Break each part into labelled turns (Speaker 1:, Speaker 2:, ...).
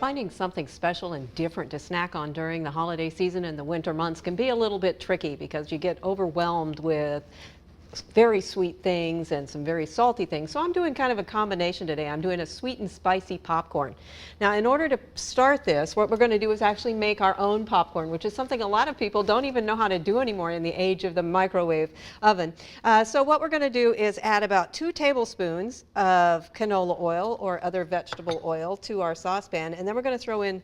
Speaker 1: finding something special and different to snack on during the holiday season and the winter months can be a little bit tricky because you get overwhelmed with very sweet things and some very salty things. So I'm doing kind of a combination today. I'm doing a sweet and spicy popcorn. Now, in order to start this, what we're going to do is actually make our own popcorn, which is something a lot of people don't even know how to do anymore in the age of the microwave oven. So what we're going to do is add about 2 tablespoons of canola oil or other vegetable oil to our saucepan, and then we're going to throw in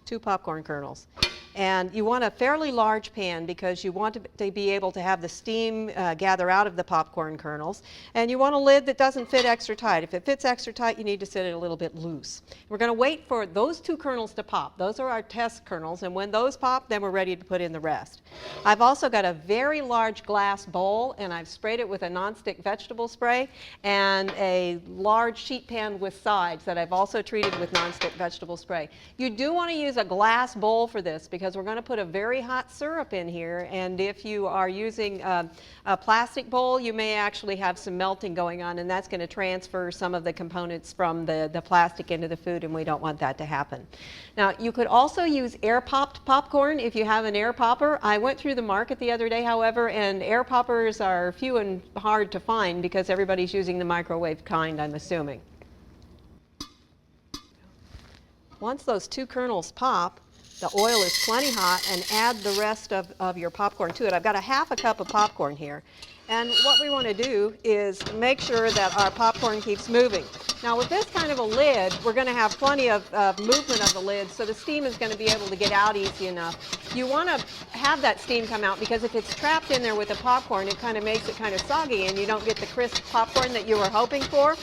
Speaker 1: 2 popcorn kernels. And you want a fairly large pan because you want to be able to have the steam gather out of the popcorn kernels. And you want a lid that doesn't fit extra tight. If it fits extra tight, you need to set it a little bit loose. We're going to wait for those 2 kernels to pop. Those are our test kernels, and when those pop, then we're ready to put in the rest. I've also got a very large glass bowl, and I've sprayed it with a nonstick vegetable spray, and a large sheet pan with sides that I've also treated with nonstick vegetable spray. You do want to use a glass bowl for this because we're going to put a very hot syrup in here, and if you are using a plastic bowl, you may actually have some melting going on, and that's going to transfer some of the components from the plastic into the food, and we don't want that to happen. Now, you could also use air-popped popcorn if you have an air popper. I went through the market the other day, however, and air poppers are few and hard to find because everybody's using the microwave kind, I'm assuming. Once those 2 kernels pop, the oil is plenty hot, and add the rest of your popcorn to it. I've got a half a cup of popcorn here. And what we want to do is make sure that our popcorn keeps moving. Now with this kind of a lid, we're going to have plenty of movement of the lid, so the steam is going to be able to get out easy enough. You want to have that steam come out because if it's trapped in there with the popcorn, it kind of makes it kind of soggy and you don't get the crisp popcorn that you were hoping for.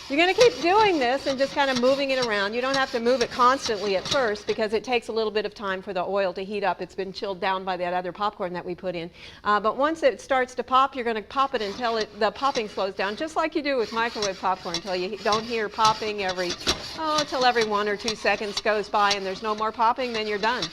Speaker 1: You're going to keep doing this and just kind of moving it around. You don't have to move it constantly at first because it takes a little bit of time for the oil to heat up. It's been chilled down by that other popcorn that we put in. But once it starts to pop, you're going to pop it until the popping slows down, just like you do with microwave popcorn, until you don't hear popping till every 1 or 2 seconds goes by and there's no more popping, then you're done.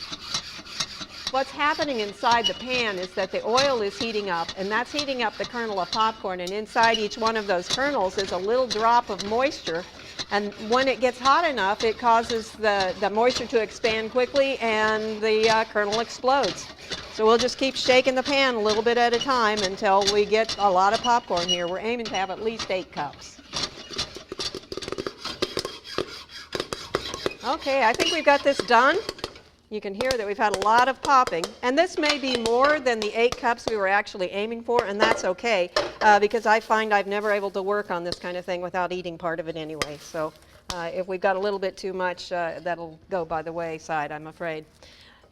Speaker 1: What's happening inside the pan is that the oil is heating up, and that's heating up the kernel of popcorn, and inside each one of those kernels is a little drop of moisture, and when it gets hot enough, it causes the moisture to expand quickly and the kernel explodes. So we'll just keep shaking the pan a little bit at a time until we get a lot of popcorn here. We're aiming to have at least 8 cups. Okay, I think we've got this done. You can hear that we've had a lot of popping, and this may be more than the 8 cups we were actually aiming for, and that's okay because I find I've never able to work on this kind of thing without eating part of it anyway. So if we've got a little bit too much, that'll go by the wayside, I'm afraid.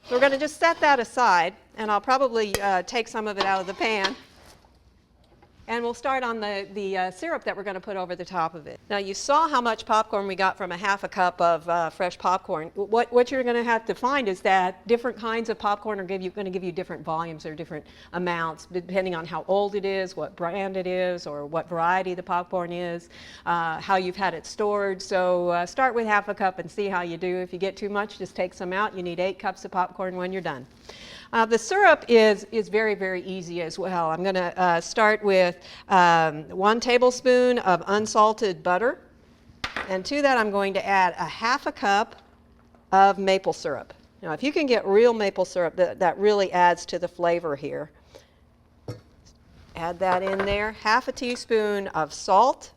Speaker 1: So we're going to just set that aside, and I'll probably take some of it out of the pan. And we'll start on the syrup that we're going to put over the top of it. Now you saw how much popcorn we got from a half a cup of fresh popcorn. What you're going to have to find is that different kinds of popcorn are going to give you different volumes or different amounts depending on how old it is, what brand it is, or what variety the popcorn is, how you've had it stored. So start with half a cup and see how you do. If you get too much, just take some out. You need 8 cups of popcorn when you're done. The syrup is very, very easy as well. I'm going to start with 1 tablespoon of unsalted butter, and to that I'm going to add a half a cup of maple syrup. Now if you can get real maple syrup, that really adds to the flavor here. Add that in there. Half a teaspoon of salt.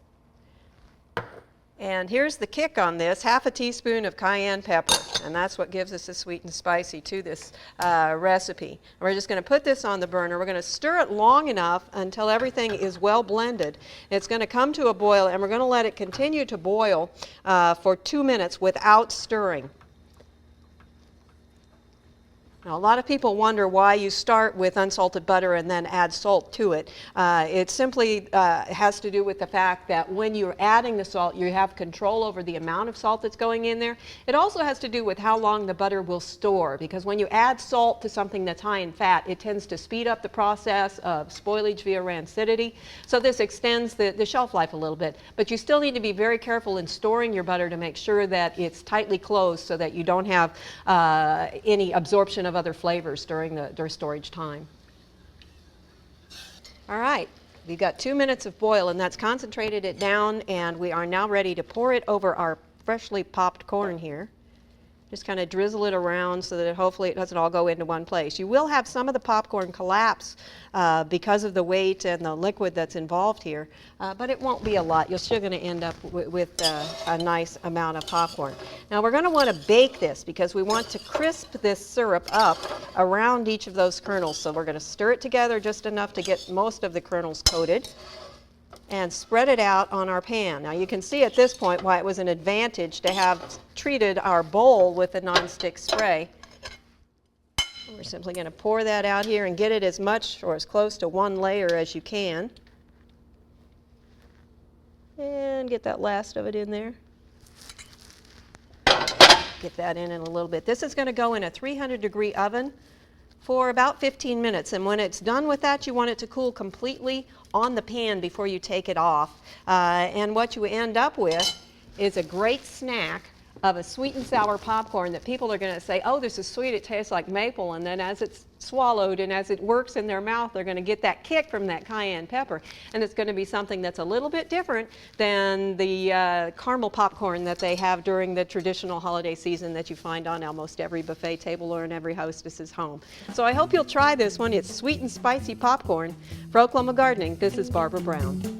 Speaker 1: And here's the kick on this, half a teaspoon of cayenne pepper, and that's what gives us the sweet and spicy to this recipe. And we're just going to put this on the burner. We're going to stir it long enough until everything is well blended. It's going to come to a boil, and we're going to let it continue to boil for 2 minutes without stirring. Now, a lot of people wonder why you start with unsalted butter and then add salt to it. It simply has to do with the fact that when you're adding the salt, you have control over the amount of salt that's going in there. It also has to do with how long the butter will store, because when you add salt to something that's high in fat, it tends to speed up the process of spoilage via rancidity. So this extends the shelf life a little bit. But you still need to be very careful in storing your butter to make sure that it's tightly closed so that you don't have any absorption of other flavors during the storage time. All right, we've got 2 minutes of boil, and that's concentrated it down, and we are now ready to pour it over our freshly popped corn here. Just kind of drizzle it around so that hopefully it doesn't all go into one place. You will have some of the popcorn collapse because of the weight and the liquid that's involved here, but it won't be a lot. You're still going to end up with a nice amount of popcorn. Now we're going to want to bake this because we want to crisp this syrup up around each of those kernels. So we're going to stir it together just enough to get most of the kernels coated and spread it out on our pan. Now you can see at this point why it was an advantage to have treated our bowl with the nonstick spray. We're simply going to pour that out here and get it as much or as close to one layer as you can. And get that last of it in there. Get that in a little bit. This is going to go in a 300-degree oven for about 15 minutes, and when it's done with that, you want it to cool completely on the pan before you take it off. And what you end up with is a great snack of a sweet and sour popcorn that people are going to say, oh, this is sweet, it tastes like maple, and then as it's swallowed and as it works in their mouth, they're going to get that kick from that cayenne pepper. And it's going to be something that's a little bit different than the caramel popcorn that they have during the traditional holiday season that you find on almost every buffet table or in every hostess's home. So I hope you'll try this one. It's sweet and spicy popcorn. For Oklahoma Gardening, this is Barbara Brown.